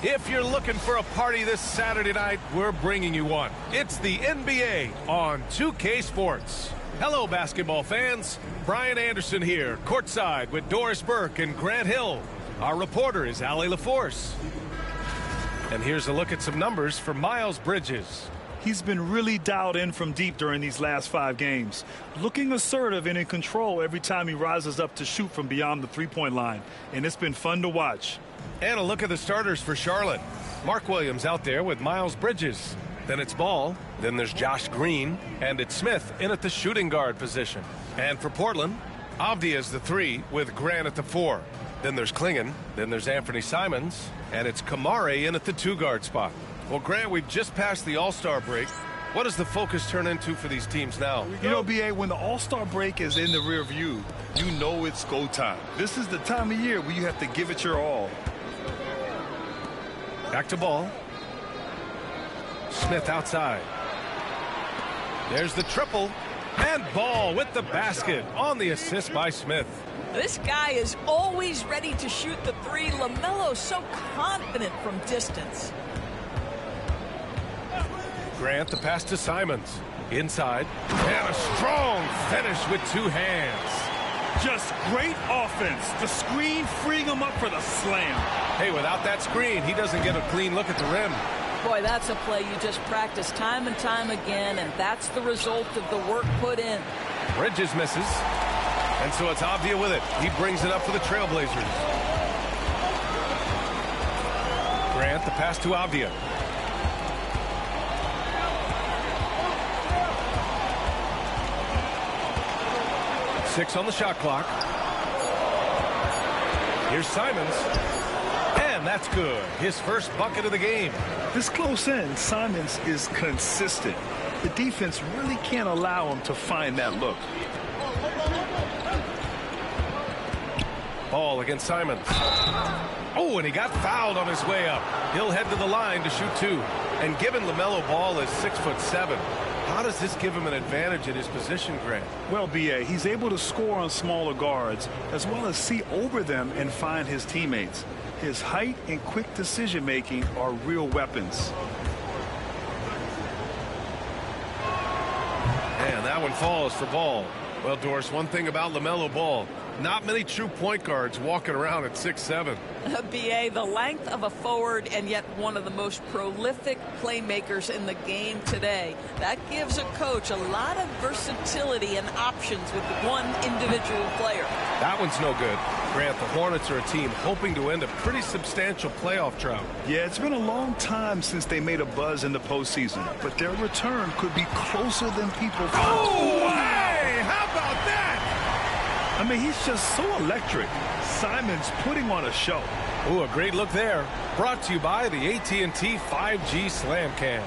If you're looking for a party this Saturday night, we're bringing you one. It's the NBA on 2K Sports. Hello, basketball fans. Brian Anderson here, courtside with Doris Burke and Grant Hill. Our reporter is Allie LaForce. And here's a look at some numbers for Miles Bridges. He's been really dialed in from deep during these last 5 games, looking assertive and in control every time he rises up to shoot from beyond the three-point line, and it's been fun to watch. And a look at the starters for Charlotte. Mark Williams out there with Miles Bridges. Then it's Ball. Then there's Josh Green. And it's Smith in at the shooting guard position. And for Portland, Avdija is the 3 with Grant at the 4. Then there's Klingon. Then there's Anthony Simons. And it's Kamari in at the 2-guard spot. Well, Grant, we've just passed the All-Star break. What does the focus turn into for these teams now? You know, B.A., when the All-Star break is in the rear view, you know it's go time. This is the time of year where you have to give it your all. Back to Ball. Smith outside. There's the triple. And Ball with the basket on the assist by Smith. This guy is always ready to shoot the 3. LaMelo's so confident from distance. Grant, the pass to Simons. Inside. And a strong finish with 2 hands. Just great offense. The screen freeing him up for the slam. Hey, without that screen, he doesn't get a clean look at the rim. Boy, that's a play you just practice time and time again, and that's the result of the work put in. Bridges misses. And so it's Avdija with it. He brings it up for the Trailblazers. Grant, the pass to Avdija. Six on the shot clock. Here's Simons. And that's good. His first bucket of the game. This close in, Simons is consistent. The defense really can't allow him to find that look. Ball against Simons. Oh, and he got fouled on his way up. He'll head to the line to shoot 2. And given LaMelo Ball is 6'7", how does this give him an advantage at his position, Grant? Well, B.A., he's able to score on smaller guards as well as see over them and find his teammates. His height and quick decision-making are real weapons. And that one falls for Ball. Well, Doris, one thing about LaMelo Ball, not many true point guards walking around at 6'7". B.A., the length of a forward and yet one of the most prolific playmakers in the game today. That gives a coach a lot of versatility and options with one individual player. That one's no good. Grant, the Hornets are a team hoping to end a pretty substantial playoff drought. Yeah, it's been a long time since they made a buzz in the postseason, but their return could be closer than people thought. Oh, hey, how about that? I mean, he's just so electric. Simons putting on a show. Ooh, a great look there. Brought to you by the AT&T 5G Slam Cam.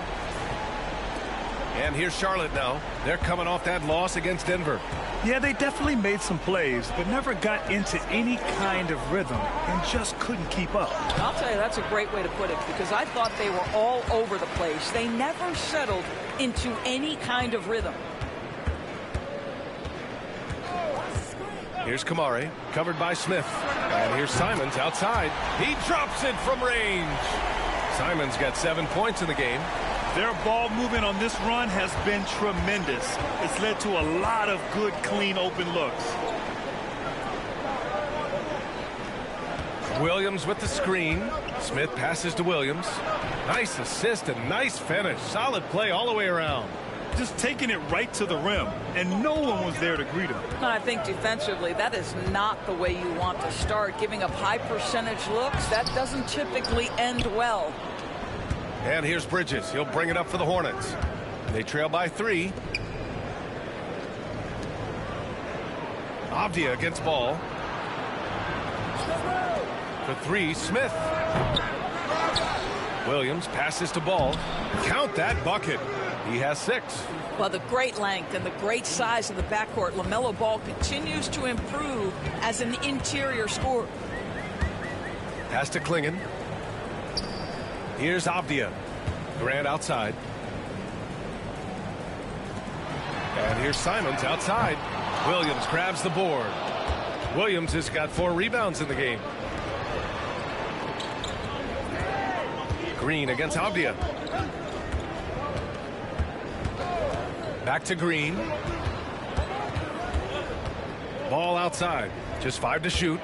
And here's Charlotte now. They're coming off that loss against Denver. Yeah, they definitely made some plays, but never got into any kind of rhythm and just couldn't keep up. I'll tell you, that's a great way to put it, because I thought they were all over the place. They never settled into any kind of rhythm. Here's Kamari, covered by Smith. And here's Simons outside. He drops it from range. Simons got 7 points in the game. Their ball movement on this run has been tremendous. It's led to a lot of good, clean, open looks. Williams with the screen. Smith passes to Williams. Nice assist and nice finish. Solid play all the way around. Just taking it right to the rim, and no one was there to greet him. I think defensively, that is not the way you want to start. Giving up high percentage looks, that doesn't typically end well. And here's Bridges. He'll bring it up for the Hornets. They trail by 3. Avdija against Ball. For 3, Smith. Williams passes to Ball. Count that bucket. He has 6. Well, the great length and the great size of the backcourt, LaMelo Ball continues to improve as an interior scorer. Pass to Klingon. Here's Avdija. Grant outside. And here's Simons outside. Williams grabs the board. Williams has got 4 rebounds in the game. Green against Avdia. Back to Green. Ball outside. Just 5 to shoot.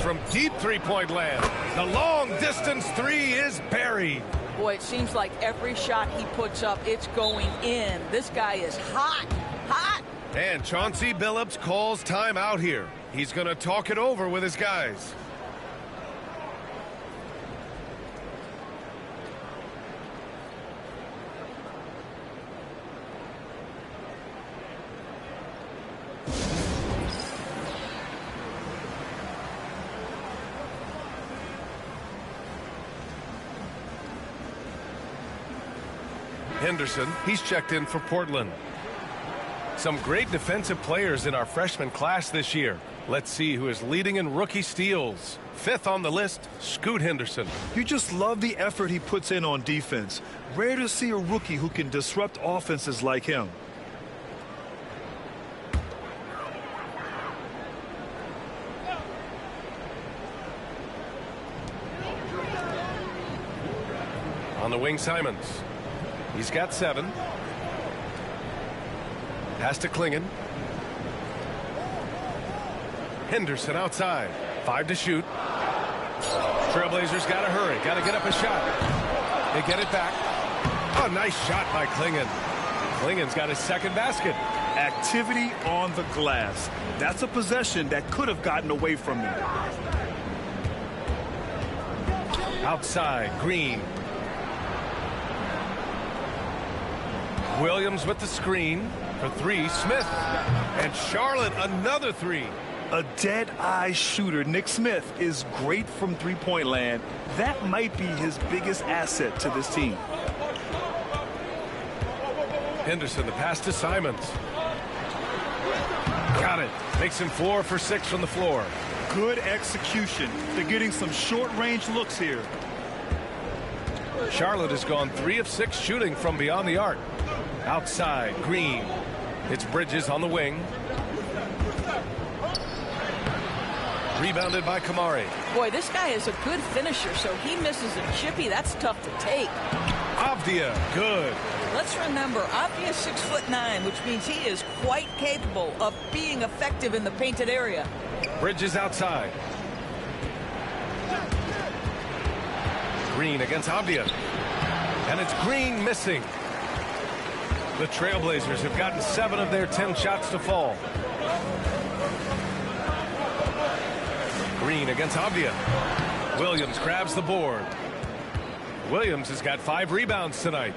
From deep three-point land. The long-distance three is buried. Boy, it seems like every shot he puts up, it's going in. This guy is hot, hot. And Chauncey Billups calls timeout here. He's going to talk it over with his guys. Henderson, he's checked in for Portland. Some great defensive players in our freshman class this year. Let's see who is leading in rookie steals. 5th on the list, Scoot Henderson. You just love the effort he puts in on defense. Rare to see a rookie who can disrupt offenses like him. On the wing, Simons. He's got 7. Pass to Klingen. Henderson outside. 5 to shoot. Trailblazers got to hurry. Got to get up a shot. They get it back. Oh, nice shot by Klingen. Klingen's got his 2nd basket. Activity on the glass. That's a possession that could have gotten away from him. Outside, Green. Williams with the screen for 3. Smith. And Charlotte another 3. A dead-eye shooter. Nick Smith is great from three-point land. That might be his biggest asset to this team. Henderson, the pass to Simons. Got it. Makes him 4 for 6 from the floor. Good execution. They're getting some short-range looks here. Charlotte has gone 3 of 6 shooting from beyond the arc. Outside, Green. It's Bridges on the wing. Rebounded by Kamari. Boy, this guy is a good finisher, so he misses a chippy. That's tough to take. Avdia, good. Let's remember, Avdia is 6'9", which means he is quite capable of being effective in the painted area. Bridges outside. Green against Avdia. And it's Green missing. The Trailblazers have gotten 7 of their 10 shots to fall. Green against Avdia. Williams grabs the board. Williams has got 5 rebounds tonight.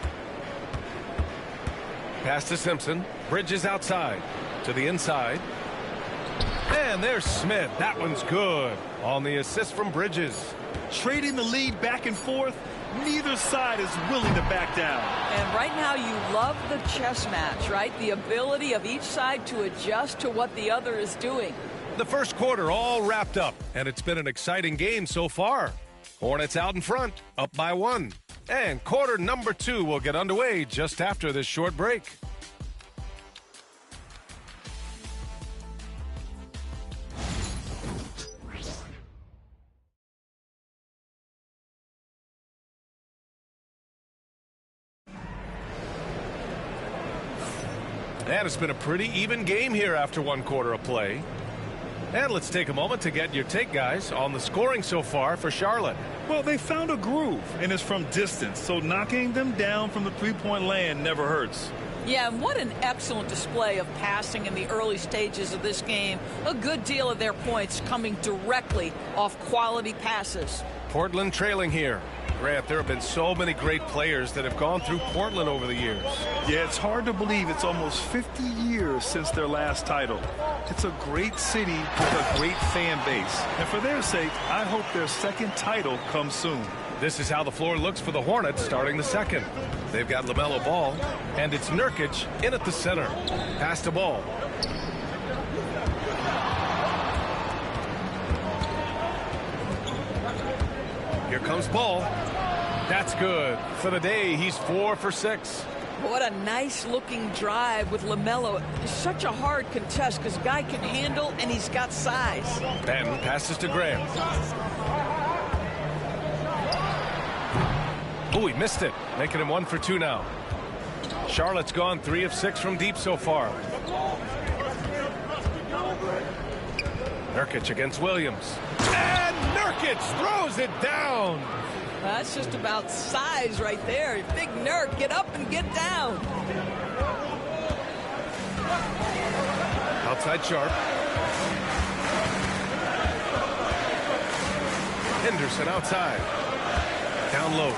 Pass to Simpson. Bridges outside to the inside. And there's Smith. That one's good on the assist from Bridges. Trading the lead back and forth. Neither side is willing to back down. And right now you love the chess match, right? The ability of each side to adjust to what the other is doing. The first quarter all wrapped up, and it's been an exciting game so far. Hornets out in front, up by 1. And quarter number 2 will get underway just after this short break. And it's been a pretty even game here after 1 quarter of play. And let's take a moment to get your take, guys, on the scoring so far for Charlotte. Well, they found a groove, and it's from distance, so knocking them down from the three-point land never hurts. Yeah, and what an excellent display of passing in the early stages of this game. A good deal of their points coming directly off quality passes. Portland trailing here. Grant, there have been so many great players that have gone through Portland over the years. Yeah, it's hard to believe it's almost 50 years since their last title. It's a great city with a great fan base. And for their sake, I hope their 2nd title comes soon. This is how the floor looks for the Hornets starting the 2nd. They've got LaMelo Ball, and it's Nurkic in at the center. Pass to Ball. Here comes Ball. That's good. For the day, he's 4 for 6. What a nice-looking drive with LaMelo. It's such a hard contest because guy can handle and he's got size. Patton passes to Graham. Oh, he missed it, making him 1 for 2 now. Charlotte's gone 3 of 6 from deep so far. Nurkic against Williams. And Nurkic throws it down. That's just about size right there. Big Nurk, get up and get down. Outside Sharp. Henderson outside. Down low.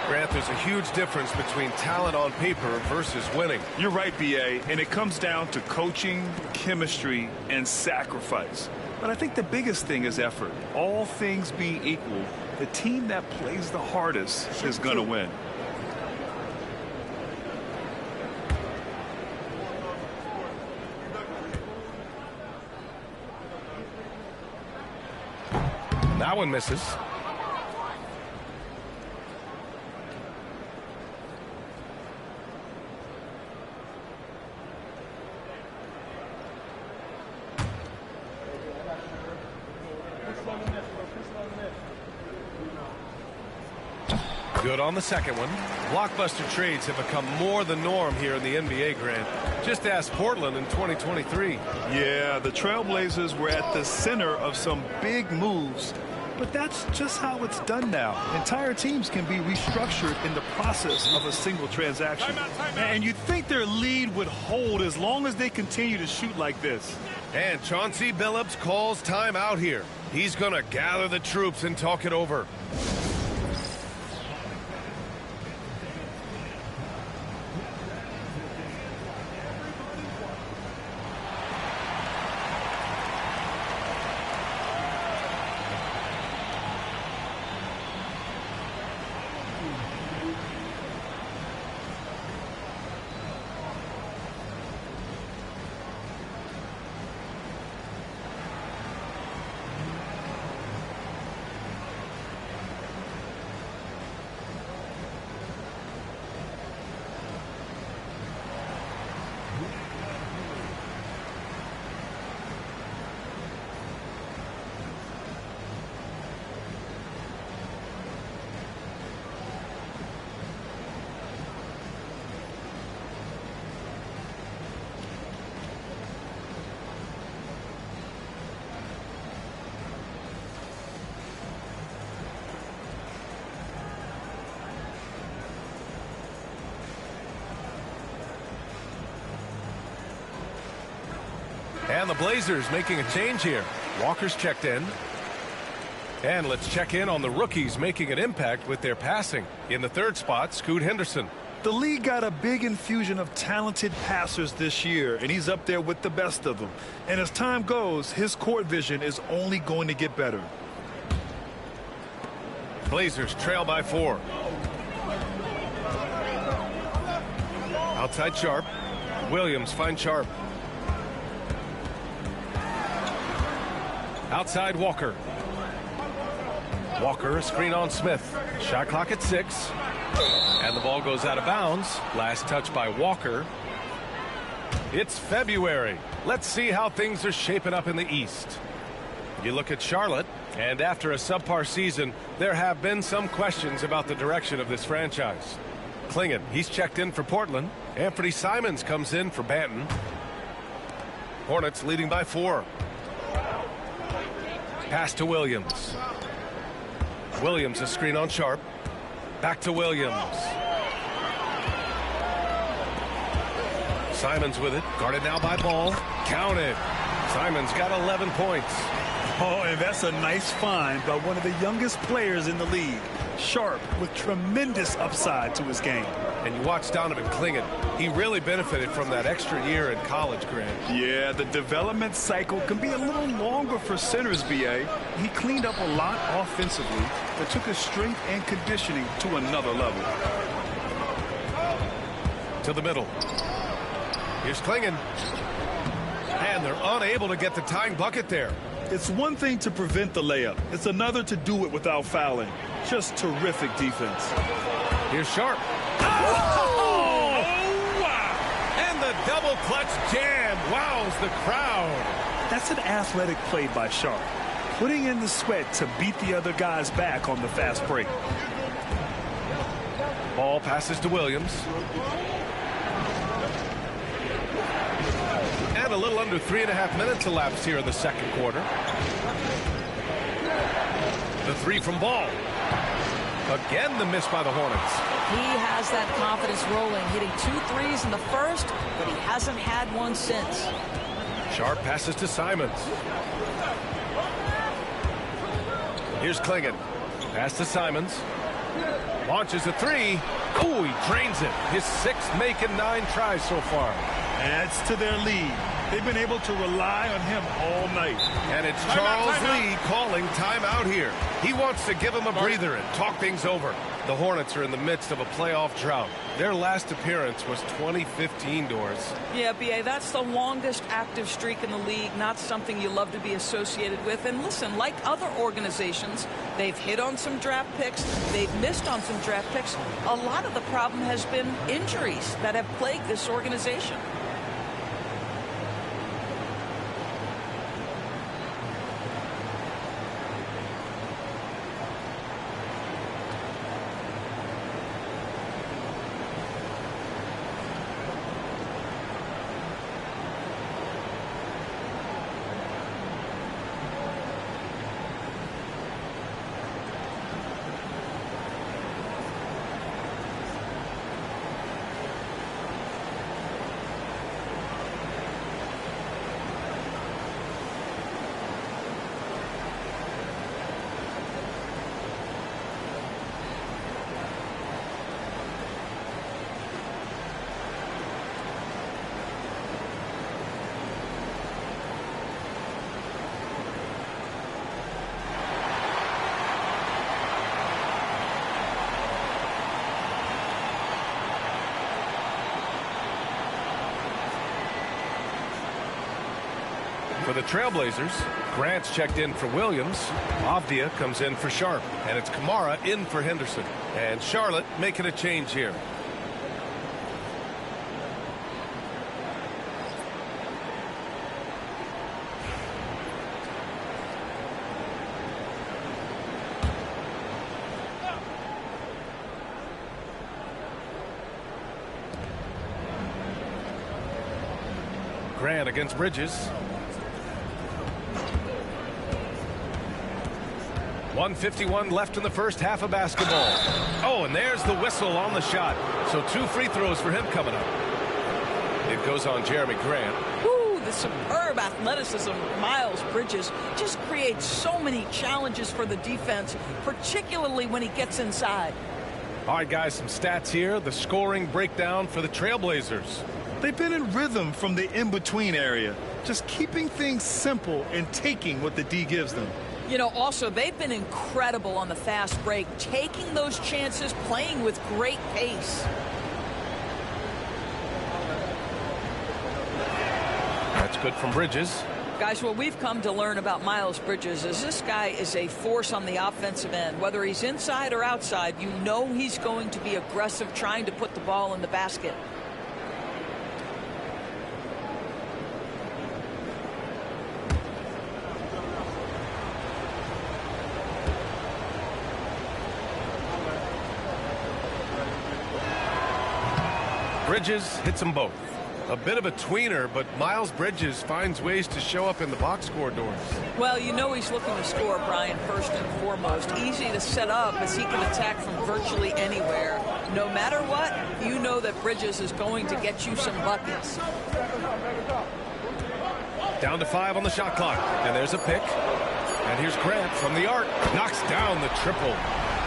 Grant, there's a huge difference between talent on paper versus winning. You're right, B.A., and it comes down to coaching, chemistry, and sacrifice. But I think the biggest thing is effort. All things being equal, the team that plays the hardest is going to win. That one misses. Good on the second one. Blockbuster trades have become more the norm here in the NBA, Grant. Just ask Portland in 2023. Yeah, the Trailblazers were at the center of some big moves, but that's just how it's done now. Entire teams can be restructured in the process of a single transaction. And you'd think their lead would hold as long as they continue to shoot like this. And Chauncey Billups calls time out here. He's going to gather the troops and talk it over. And the Blazers making a change here. Walker's checked in. And let's check in on the rookies making an impact with their passing. In the third spot, Scoot Henderson. The league got a big infusion of talented passers this year, and he's up there with the best of them. And as time goes, his court vision is only going to get better. Blazers trail by 4. Outside Sharp. Williams finds Sharp. Outside Walker. Walker, a screen on Smith. Shot clock at 6. And the ball goes out of bounds. Last touch by Walker. It's February. Let's see how things are shaping up in the East. You look at Charlotte, and after a subpar season, there have been some questions about the direction of this franchise. Klingon, he's checked in for Portland. Anthony Simons comes in for Banton. Hornets leading by 4. Pass to Williams. Williams, a screen on Sharp. Back to Williams. Simons with it. Guarded now by Ball. Counted. Simons got 11 points. Oh, and that's a nice find by one of the youngest players in the league. Sharp with tremendous upside to his game. And you watch Donovan Klingon. He really benefited from that extra year in college, Grant. Yeah, the development cycle can be a little longer for centers, B.A. He cleaned up a lot offensively, but took his strength and conditioning to another level. To the middle. Here's Klingon. And they're unable to get the tying bucket there. It's one thing to prevent the layup. It's another to do it without fouling. Just terrific defense. Here's Sharp. Oh, wow. And the double clutch jam wows the crowd. That's an athletic play by Sharp. putting in the sweat to beat the other guys back on the fast break. Ball passes to Williams. And a little under 3.5 minutes elapsed here in the second quarter. The three from Ball. Again, the miss by the Hornets. He has that confidence rolling, hitting 2 threes in the first, but he hasn't had one since. Sharp passes to Simons. Here's Klingon. Pass to Simons. Launches a three. Oh, he drains it. His 6th make in 9 tries so far. Adds to their lead. They've been able to rely on him all night. And it's Charles Lee calling timeout here. He wants to give him a breather and talk things over. The Hornets are in the midst of a playoff drought. Their last appearance was 2015, Doris. Yeah, B.A., that's the longest active streak in the league, not something you love to be associated with. And listen, like other organizations, they've hit on some draft picks, they've missed on some draft picks. A lot of the problem has been injuries that have plagued this organization. For the Trailblazers, Grant's checked in for Williams. Avdia comes in for Sharp. And it's Kamara in for Henderson. And Charlotte making a change here. Grant against Bridges. 1:51 left in the first half of basketball. Oh, and there's the whistle on the shot. So 2 free throws for him coming up. It goes on Jeremy Grant. Ooh, the superb athleticism of Miles Bridges just creates so many challenges for the defense, particularly when he gets inside. All right, guys, some stats here. The scoring breakdown for the Trailblazers. They've been in rhythm from the in-between area, just keeping things simple and taking what the D gives them. You know, also, they've been incredible on the fast break, taking those chances, playing with great pace. That's good from Bridges. Guys, what we've come to learn about Miles Bridges is this guy is a force on the offensive end. Whether he's inside or outside, you know he's going to be aggressive, trying to put the ball in the basket. Bridges hits them both. A bit of a tweener, but Miles Bridges finds ways to show up in the box score, Doris. Well, you know he's looking to score, Brian, first and foremost. Easy to set up as he can attack from virtually anywhere. No matter what, you know that Bridges is going to get you some buckets. Down to 5 on the shot clock. And there's a pick. And here's Grant from the arc. Knocks down the triple.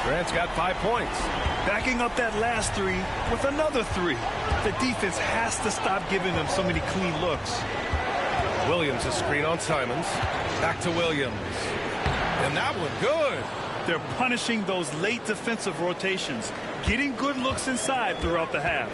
Grant's got 5 points. Backing up that last 3 with another 3. The defense has to stop giving them so many clean looks. Williams a screen on Simons. Back to Williams. And that one good. They're punishing those late defensive rotations, getting good looks inside throughout the half.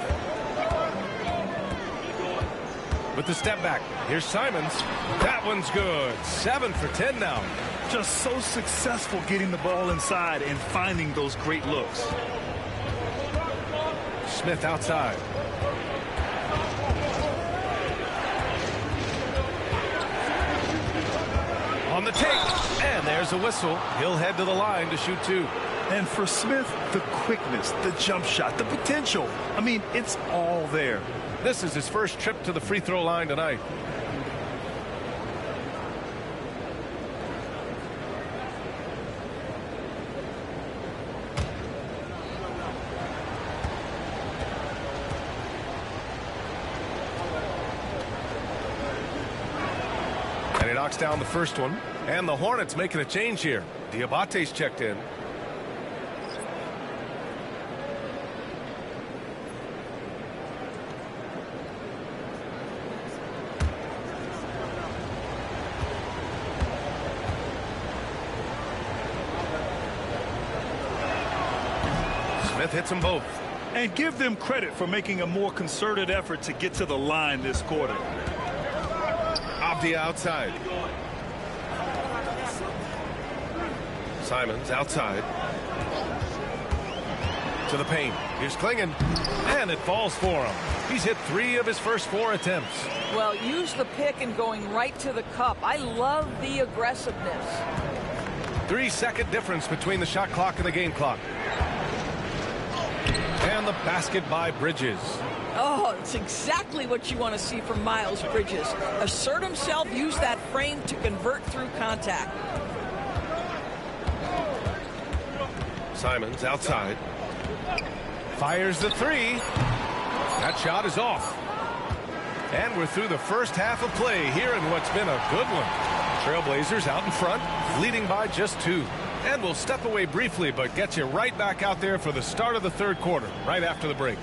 With the step back, here's Simons. That one's good. 7 for 10 now. Just so successful getting the ball inside and finding those great looks. Smith outside. On the take, and there's a whistle. He'll head to the line to shoot 2. And for Smith, the quickness, the jump shot, the potential. I mean, it's all there. This is his first trip to the free throw line tonight. And he knocks down the first one. And the Hornets making a change here. Diabate's checked in. Smith hits them both. And give them credit for making a more concerted effort to get to the line this quarter. Avdia outside. Simons outside. To the paint. Here's Klingon. And it falls for him. He's hit 3 of his first 4 attempts. Well, use the pick and going right to the cup. I love the aggressiveness. 3-second difference between the shot clock and the game clock. And the basket by Bridges. Oh, it's exactly what you want to see from Miles Bridges. Assert himself, use that frame to convert through contact. Simons outside. Fires the 3. That shot is off. And we're through the first half of play here in what's been a good one. Trailblazers out in front, leading by just 2. And we'll step away briefly, but get you right back out there for the start of the third quarter, right after the break.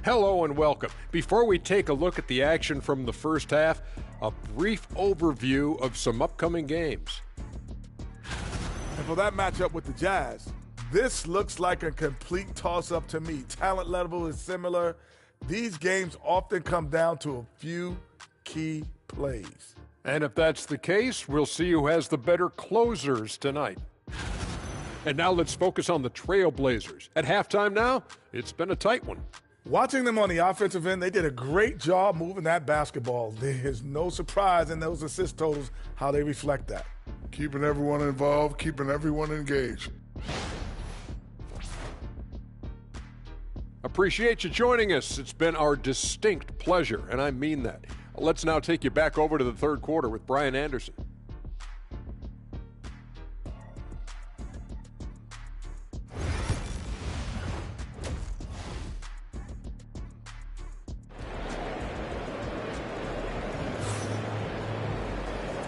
Hello and welcome. Before we take a look at the action from the first half, a brief overview of some upcoming games. And for that matchup with the Jazz, this looks like a complete toss-up to me. Talent level is similar. These games often come down to a few key plays. And if that's the case, we'll see who has the better closers tonight. And now let's focus on the Trailblazers. At halftime now, it's been a tight one. Watching them on the offensive end, they did a great job moving that basketball. There's no surprise in those assist totals how they reflect that. Keeping everyone involved, keeping everyone engaged. Appreciate you joining us. It's been our distinct pleasure, and I mean that. Let's now take you back over to the third quarter with Brian Anderson.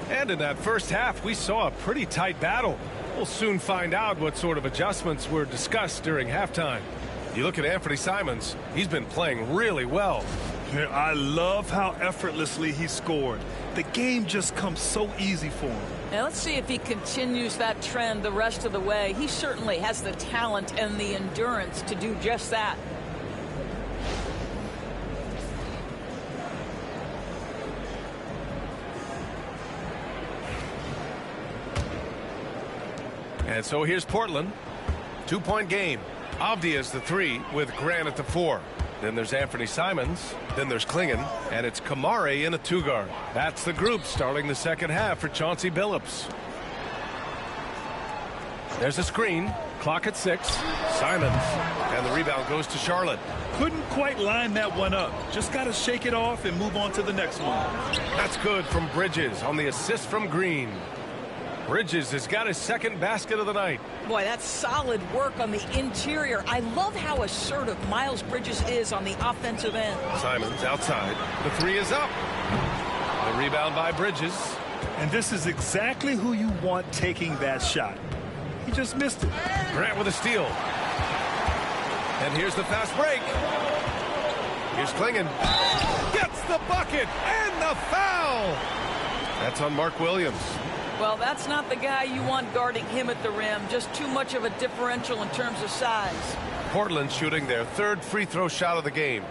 And in that first half, we saw a pretty tight battle. We'll soon find out what sort of adjustments were discussed during halftime. You look at Anthony Simons, he's been playing really well. I love how effortlessly he scored. The game just comes so easy for him. Now let's see if he continues that trend the rest of the way. He certainly has the talent and the endurance to do just that. And so here's Portland. 2-point game. Avdia's the 3 with Grant at the 4. Then there's Anthony Simons. Then there's Klingon. And it's Kamare in a 2-guard. That's the group starting the second half for Chauncey Billups. There's a screen. Clock at 6. Simons. And the rebound goes to Charlotte. Couldn't quite line that one up. Just got to shake it off and move on to the next one. That's good from Bridges on the assist from Green. Bridges has got his second basket of the night. Boy, that's solid work on the interior. I love how assertive Miles Bridges is on the offensive end. Simons outside. The 3 is up. The rebound by Bridges. And this is exactly who you want taking that shot. He just missed it. Grant with a steal. And here's the fast break. Here's Klingon. Gets the bucket and the foul. That's on Mark Williams. Well, that's not the guy you want guarding him at the rim. Just too much of a differential in terms of size. Portland shooting their third free throw shot of the game.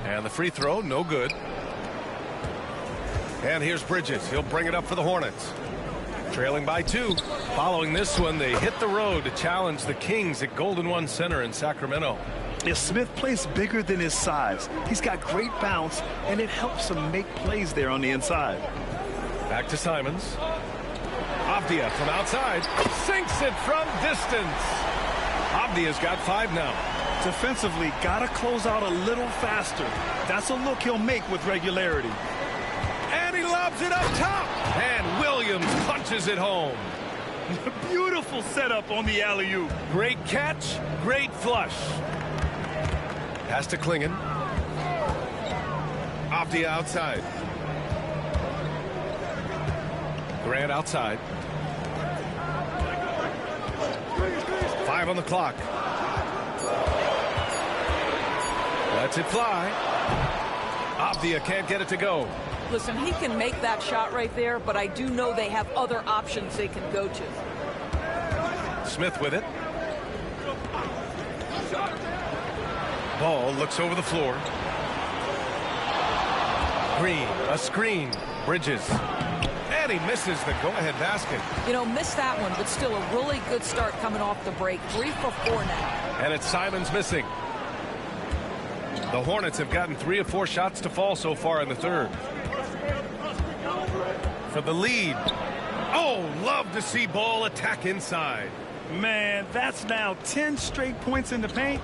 And the free throw, no good. And here's Bridges. He'll bring it up for the Hornets. Trailing by 2. Following this one, they hit the road to challenge the Kings at Golden One Center in Sacramento. Yeah, Smith plays bigger than his size. He's got great bounce, and it helps him make plays there on the inside. Back to Simons. Avdia from outside. Sinks it from distance. Avdia's got 5 now. Defensively, got to close out a little faster. That's a look he'll make with regularity. And he lobs it up top. And Williams punches it home. Beautiful setup on the alley-oop. Great catch, great flush. Pass to Klingon. Avdia outside. Grant outside. 5 on the clock. Lets it fly. Avdia can't get it to go. Listen, he can make that shot right there, but I do know they have other options they can go to. Smith with it. Ball looks over the floor. Green, a screen. Bridges. And he misses the go-ahead basket. You know, missed that one, but still a really good start coming off the break. 3 for 4 now. And it's Simons missing. The Hornets have gotten 3 of 4 shots to fall so far in the third. For the lead. Oh, love to see Ball attack inside. Man, that's now 10 straight points in the paint.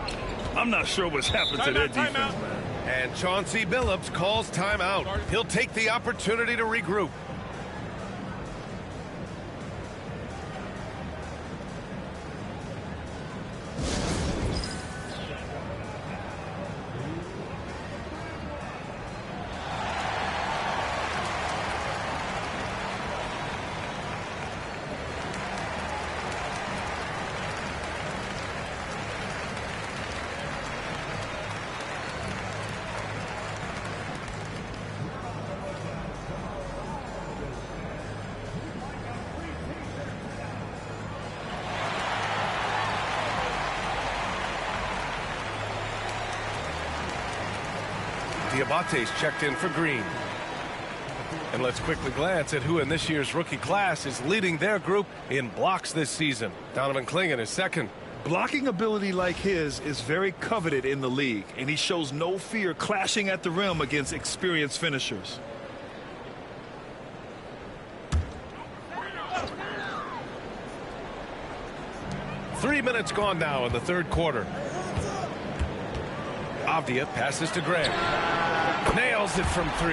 I'm not sure what's happened to their defense, man. And Chauncey Billups calls timeout. He'll take the opportunity to regroup. Diabate's checked in for Green. And let's quickly glance at who in this year's rookie class is leading their group in blocks this season. Donovan Klingon is second. Blocking ability like his is very coveted in the league, and he shows no fear clashing at the rim against experienced finishers. Three minutes gone now in the third quarter. Avdia passes to Grant. Nails it from 3.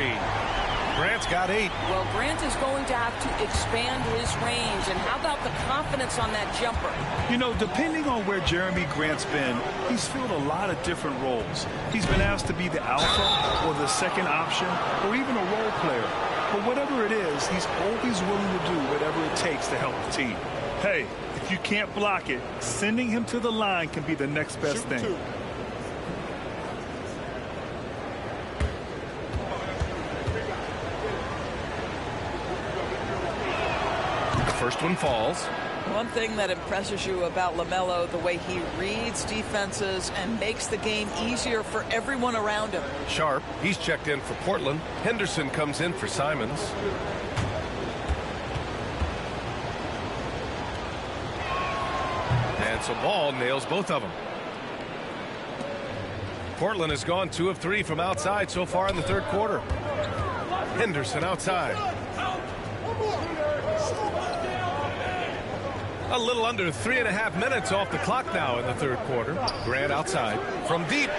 Grant's got 8. Well, Grant is going to have to expand his range. And how about the confidence on that jumper? You know, depending on where Jeremy Grant's been, he's filled a lot of different roles. He's been asked to be the alpha or the second option or even a role player. But whatever it is, he's always willing to do whatever it takes to help the team. Hey, if you can't block it, sending him to the line can be the next best thing. First one falls. One thing that impresses you about LaMelo, the way he reads defenses and makes the game easier for everyone around him. Sharp, he's checked in for Portland. Henderson comes in for Simons. And so Ball nails both of them. Portland has gone 2 of 3 from outside so far in the third quarter. Henderson outside. A little under 3.5 minutes off the clock now in the third quarter. Grant outside from deep.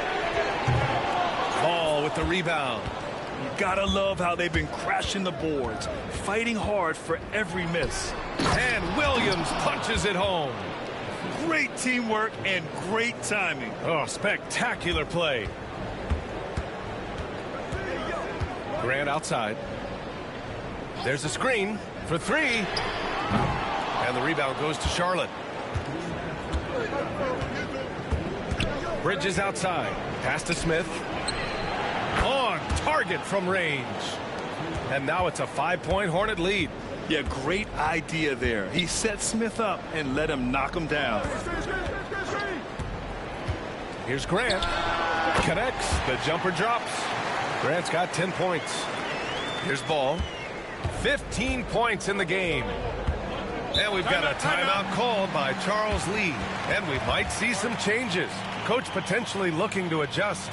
Ball with the rebound. You gotta love how they've been crashing the boards, fighting hard for every miss. And Williams punches it home. Great teamwork and great timing. Oh, spectacular play. Grant outside. There's a screen for three. And the rebound goes to Charlotte. Bridges outside. Pass to Smith. On target from range. And now it's a 5-point Hornet lead. Yeah, great idea there. He set Smith up and let him knock him down. Here's Grant. Connects. The jumper drops. Grant's got 10 points. Here's Ball. 15 points in the game. And we've got a timeout called by Charles Lee. And we might see some changes. Coach potentially looking to adjust.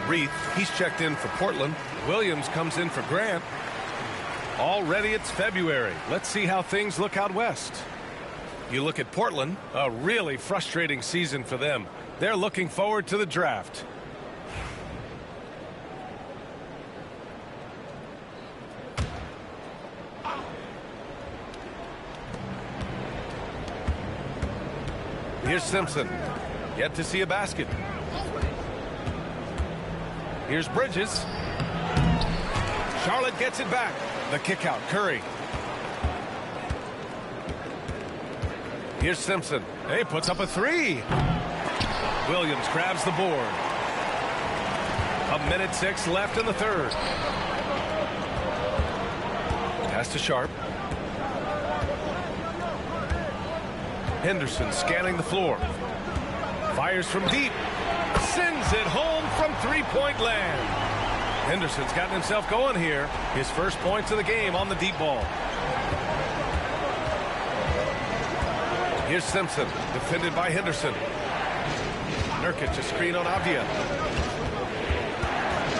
Reed, he's checked in for Portland. Williams comes in for Grant. Already it's February. Let's see how things look out west. You look at Portland, a really frustrating season for them. They're looking forward to the draft. Here's Simpson. Yet to see a basket. Here's Bridges. Charlotte gets it back. The kick out, Curry. Here's Simpson. He puts up a three. Williams grabs the board. 1:06 left in the third. Pass to Sharp. Henderson scanning the floor. Fires from deep. Sends it home from three-point land. Henderson's gotten himself going here. His first points of the game on the deep ball. Here's Simpson, defended by Henderson. Nurkic a screen on Avdia.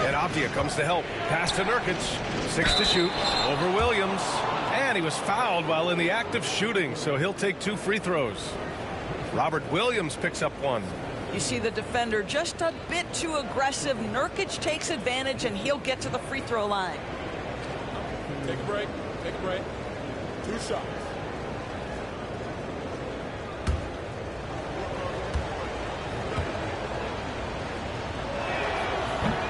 And Avdia comes to help. Pass to Nurkic. 6 to shoot. Over Williams. And he was fouled while in the act of shooting, so he'll take 2 free throws. Robert Williams picks up 1. You see the defender just a bit too aggressive. Nurkic takes advantage, and he'll get to the free throw line. Take a break. Take a break. 2 shots.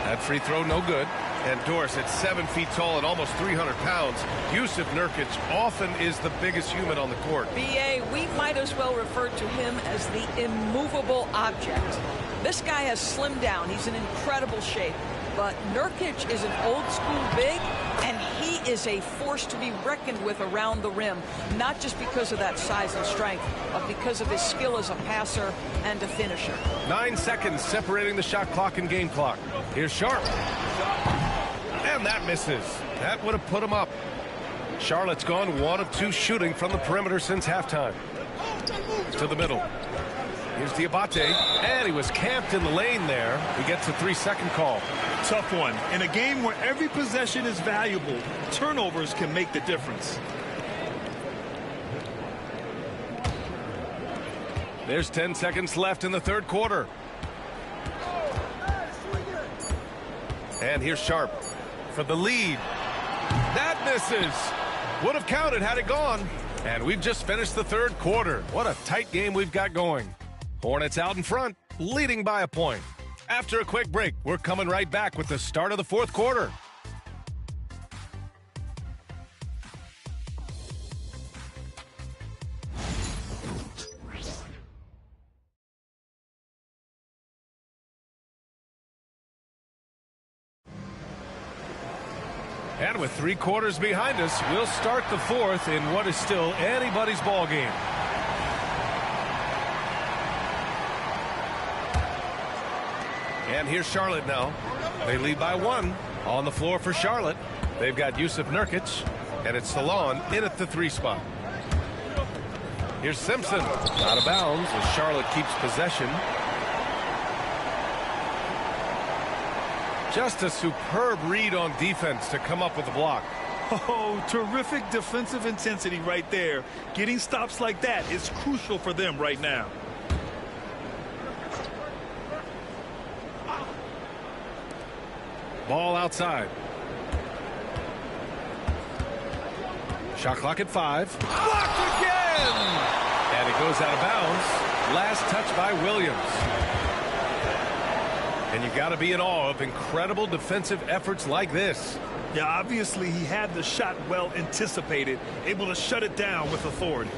That free throw no good. And Doris at 7 feet tall and almost 300 pounds. Yusuf Nurkic often is the biggest human on the court. BA, we might as well refer to him as the immovable object. This guy has slimmed down. He's in incredible shape. But Nurkic is an old-school big, and he is a force to be reckoned with around the rim, not just because of that size and strength, but because of his skill as a passer and a finisher. 9 seconds separating the shot clock and game clock. Here's Sharp. And that misses. That would have put him up. Charlotte's gone 1 of 2 shooting from the perimeter since halftime. To the middle. Here's Diabate, and he was camped in the lane there. He gets a 3-second call. Tough one. In a game where every possession is valuable, turnovers can make the difference. There's 10 seconds left in the third quarter. And here's Sharp for the lead. That misses. Would have counted had it gone. And we've just finished the third quarter. What a tight game we've got going. Hornets out in front, leading by a point. After a quick break, we're coming right back with the start of the fourth quarter. And with 3 quarters behind us, we'll start the fourth in what is still anybody's ball game. And here's Charlotte now. They lead by 1. On the floor for Charlotte. They've got Yusuf Nurkic, and it's Salon in at the 3 spot. Here's Simpson. Out of bounds as Charlotte keeps possession. Just a superb read on defense to come up with the block. Oh, terrific defensive intensity right there. Getting stops like that is crucial for them right now. Ball outside. Shot clock at 5. Blocked again! And it goes out of bounds. Last touch by Williams. And you got to be in awe of incredible defensive efforts like this. Yeah, obviously he had the shot well anticipated, able to shut it down with authority.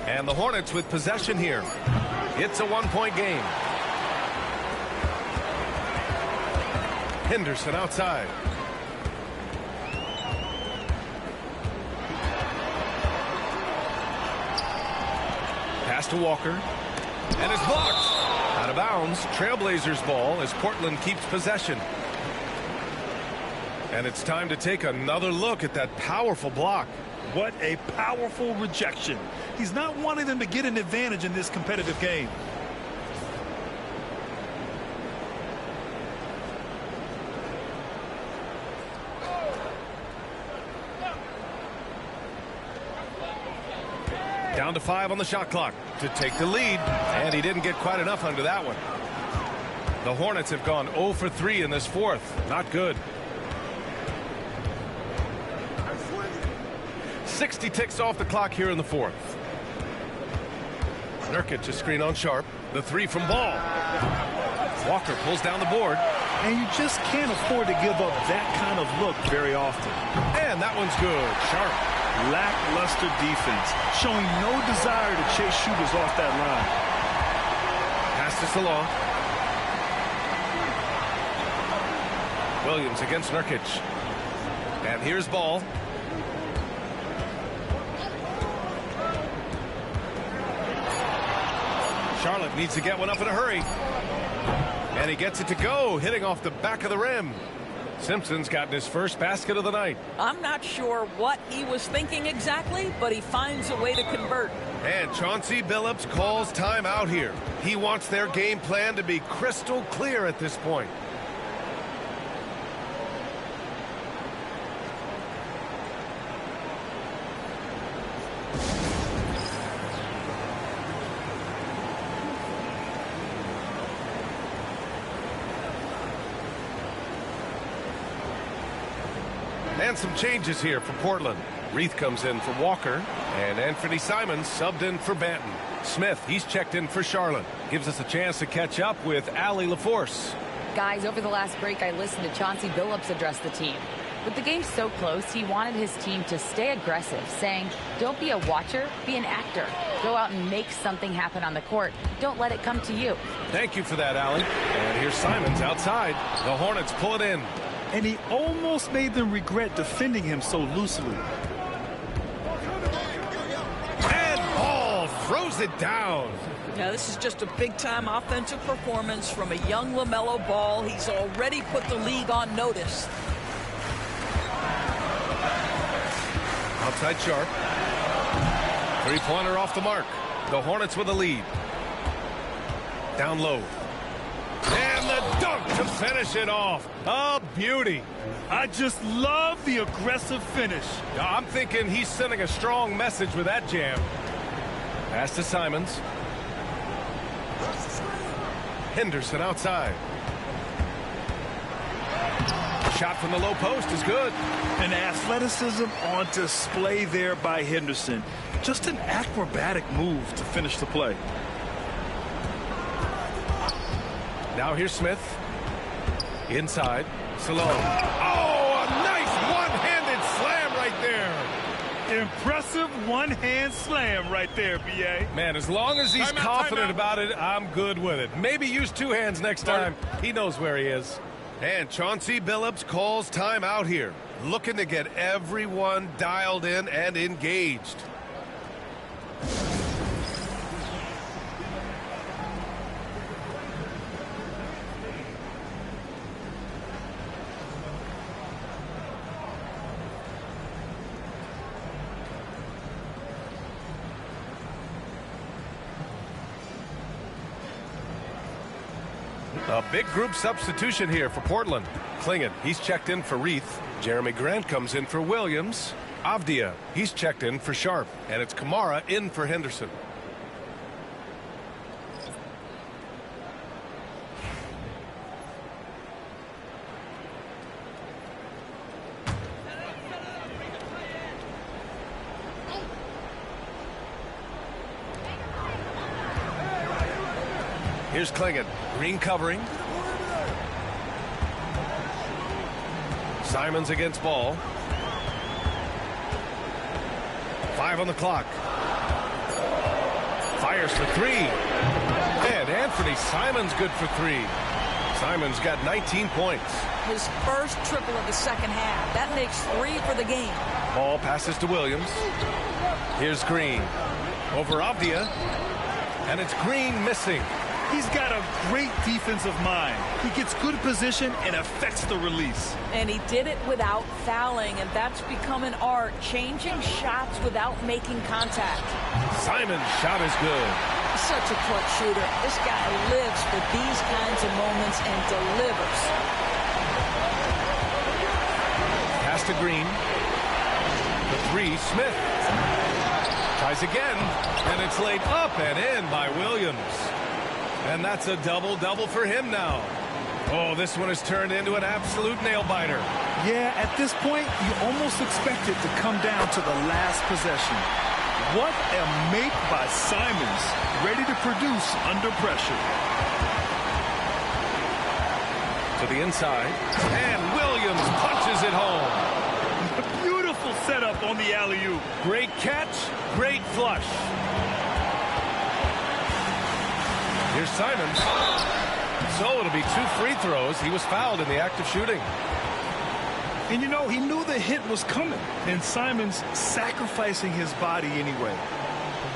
And the Hornets with possession here. It's a one-point game. Henderson outside. Pass to Walker. And it's blocked. Out of bounds. Trailblazers ball as Portland keeps possession. And it's time to take another look at that powerful block. What a powerful rejection. He's not wanting them to get an advantage in this competitive game. Down to 5 on the shot clock to take the lead. And he didn't get quite enough under that one. The Hornets have gone 0 for 3 in this fourth. Not good. 60 ticks off the clock here in the fourth. Nurkic a screen on Sharp. The 3 from Ball. Walker pulls down the board. And you just can't afford to give up that kind of look very often. And that one's good. Sharp. Lackluster defense, showing no desire to chase shooters off that line. Pass to Salon. Williams against Nurkic. And here's Ball. Charlotte needs to get one up in a hurry. And he gets it to go, hitting off the back of the rim. Simpson's gotten his first basket of the night. I'm not sure what he was thinking exactly, but he finds a way to convert. And Chauncey Billups calls timeout here. He wants their game plan to be crystal clear at this point. And some changes here for Portland. Reith comes in for Walker, and Anthony Simons subbed in for Banton. Smith, he's checked in for Charlotte. Gives us a chance to catch up with Allie LaForce. Guys, over the last break, I listened to Chauncey Billups address the team. With the game so close, he wanted his team to stay aggressive, saying, don't be a watcher, be an actor. Go out and make something happen on the court. Don't let it come to you. Thank you for that, Allie. And here's Simons outside. The Hornets pull it in. And he almost made them regret defending him so loosely. And Ball throws it down. Now, this is just a big-time offensive performance from a young LaMelo Ball. He's already put the league on notice. Outside Sharp. Three-pointer off the mark. The Hornets with a lead. Down low. And the dunk to finish it off. A beauty. I just love the aggressive finish. I'm thinking he's sending a strong message with that jam. Pass to Simons. Henderson outside. Shot from the low post is good. And athleticism on display there by Henderson. Just an acrobatic move to finish the play. Now here's Smith. Inside. Salone. Oh, a nice one-handed slam right there. Impressive one-hand slam right there, B.A. Man, as long as he's confident about it, I'm good with it. Maybe use two hands next time. He knows where he is. And Chauncey Billups calls timeout here. Looking to get everyone dialed in and engaged. A big group substitution here for Portland. Klingon, he's checked in for Reith. Jeremy Grant comes in for Williams. Avdia, he's checked in for Sharp. And it's Kamara in for Henderson. Here's Klingon. Green covering. Simons against ball. 5 on the clock. Fires for 3. And Anthony Simons good for 3. Simons got 19 points. His first triple of the second half. That makes 3 for the game. Ball passes to Williams. Here's Green. Over Avdia. And it's Green missing. He's got a great defensive mind. He gets good position and affects the release. And he did it without fouling, and that's become an art, changing shots without making contact. Simon's shot is good. Such a clutch shooter. This guy lives for these kinds of moments and delivers. Pass to Green. The 3, Smith. Tries again, and it's laid up and in by Williams. And that's a double-double for him now. Oh, this one has turned into an absolute nail-biter. Yeah, at this point, you almost expect it to come down to the last possession. What a make by Simons, ready to produce under pressure. To the inside, and Williams punches it home. A beautiful setup on the alley-oop. Great catch, great flush. Here's Simons. So it'll be 2 free throws. He was fouled in the act of shooting. And you know, he knew the hit was coming. And Simons sacrificing his body anyway.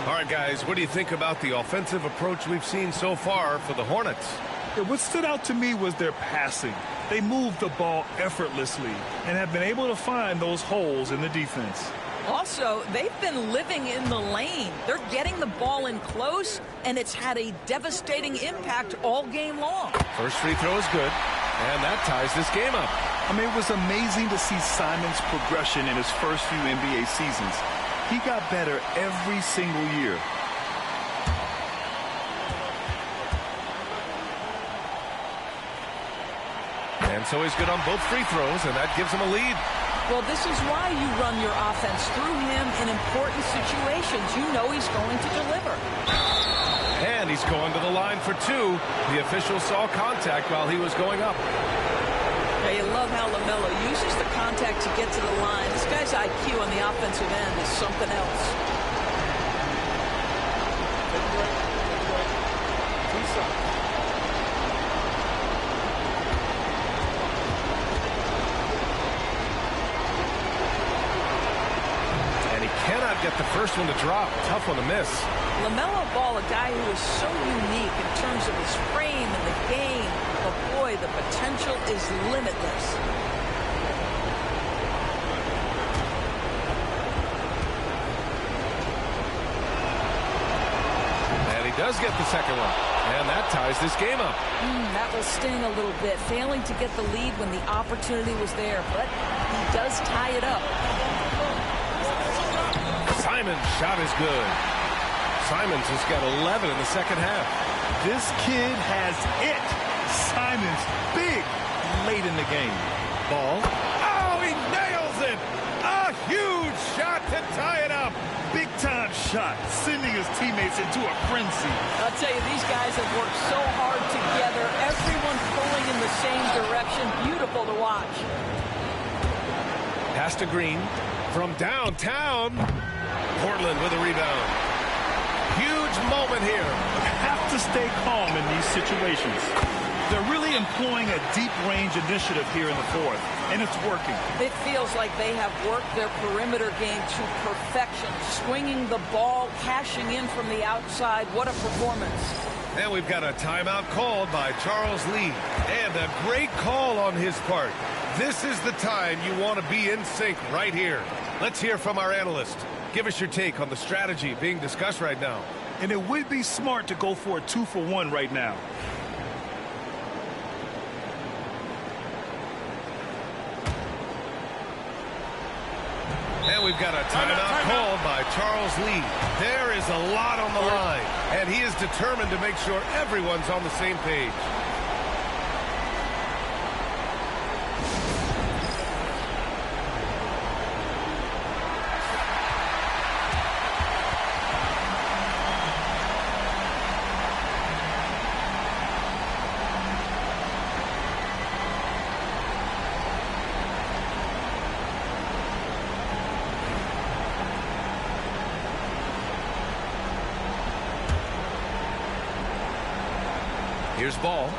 All right, guys, what do you think about the offensive approach we've seen so far for the Hornets? Yeah, what stood out to me was their passing. They moved the ball effortlessly and have been able to find those holes in the defense. Also, they've been living in the lane. They're getting the ball in close, and it's had a devastating impact all game long. First free throw is good, and that ties this game up. I mean, it was amazing to see Simons' progression in his first few NBA seasons. He got better every single year. And so he's good on both free throws, and that gives him a lead. Well, this is why you run your offense through him in important situations. You know he's going to deliver. And he's going to the line for 2. The official saw contact while he was going up. Yeah, you love how LaMelo uses the contact to get to the line. This guy's IQ on the offensive end is something else. Get the first one to drop. Tough one to miss. LaMelo Ball, a guy who is so unique in terms of his frame and the game. But boy, the potential is limitless. And he does get the second one. And that ties this game up. That will sting a little bit. Failing to get the lead when the opportunity was there. But he does tie it up. Simon's shot is good. Simons has got 11 in the second half. This kid has it. Simons, big, late in the game. Ball. Oh, he nails it. A huge shot to tie it up. Big-time shot, sending his teammates into a frenzy. I'll tell you, these guys have worked so hard together. Everyone pulling in the same direction. Beautiful to watch. Pass to Green. From downtown. Portland with a rebound. Huge moment here. Have to stay calm in these situations. They're really employing a deep range initiative here in the fourth, and it's working. It feels like they have worked their perimeter game to perfection. Swinging the ball, cashing in from the outside. What a performance. And we've got a timeout called by Charles Lee. And a great call on his part. This is the time you want to be in sync right here. Let's hear from our analyst. Give us your take on the strategy being discussed right now. And it would be smart to go for a 2-for-1 right now. And we've got a timeout called by Charles Lee. There is a lot on the line, and he is determined to make sure everyone's on the same page. Here's ball.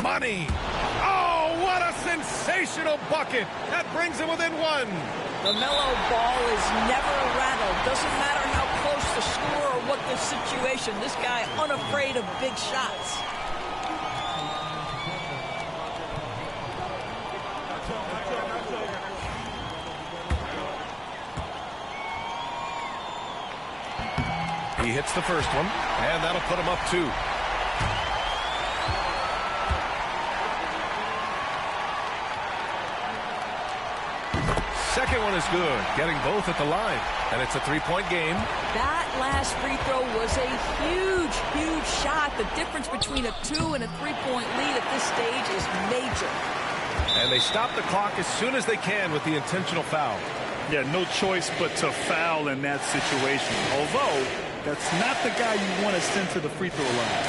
Money. Oh, what a sensational bucket. That brings him within one. The mellow ball is never rattled. Doesn't matter how close the score or what the situation. This guy unafraid of big shots. He hits the first one, and that'll put him up 2. Second one is good, getting both at the line, and it's a 3-point game. That last free throw was a huge, huge shot. The difference between a 2 and a 3-point lead at this stage is major. And they stop the clock as soon as they can with the intentional foul. Yeah, no choice but to foul in that situation. Although, that's not the guy you want to send to the free throw line.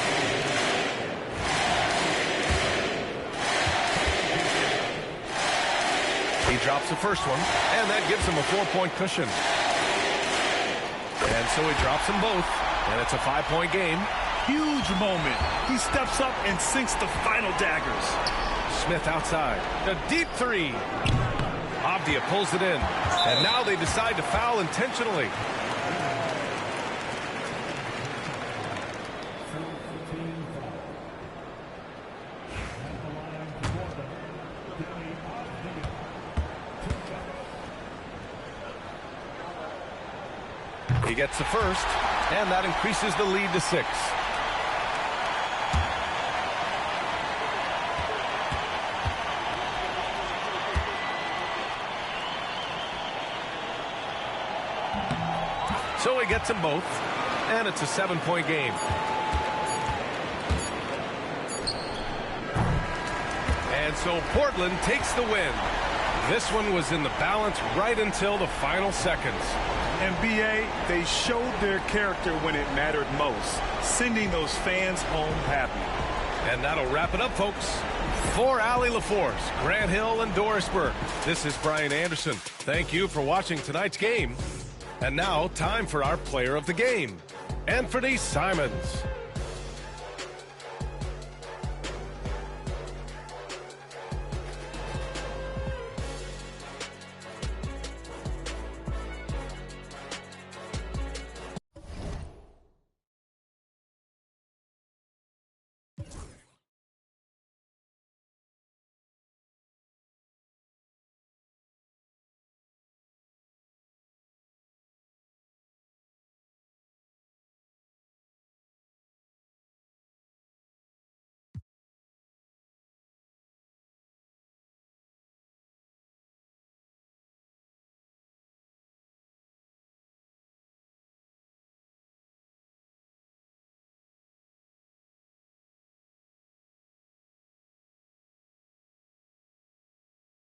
He drops the first one, and that gives him a 4-point cushion. And so he drops them both, and it's a 5-point game. Huge moment. He steps up and sinks the final daggers. Smith outside. A deep 3. Avdia pulls it in, and now they decide to foul intentionally. He gets the first, and that increases the lead to 6. So he gets them both, and it's a 7-point game. And so Portland takes the win. This one was in the balance right until the final seconds. And BA, they showed their character when it mattered most, sending those fans home happy. And that'll wrap it up, folks. For Allie LaForce, Grant Hill, and Doris Burke, this is Brian Anderson. Thank you for watching tonight's game. And now, time for our player of the game, Anthony Simons.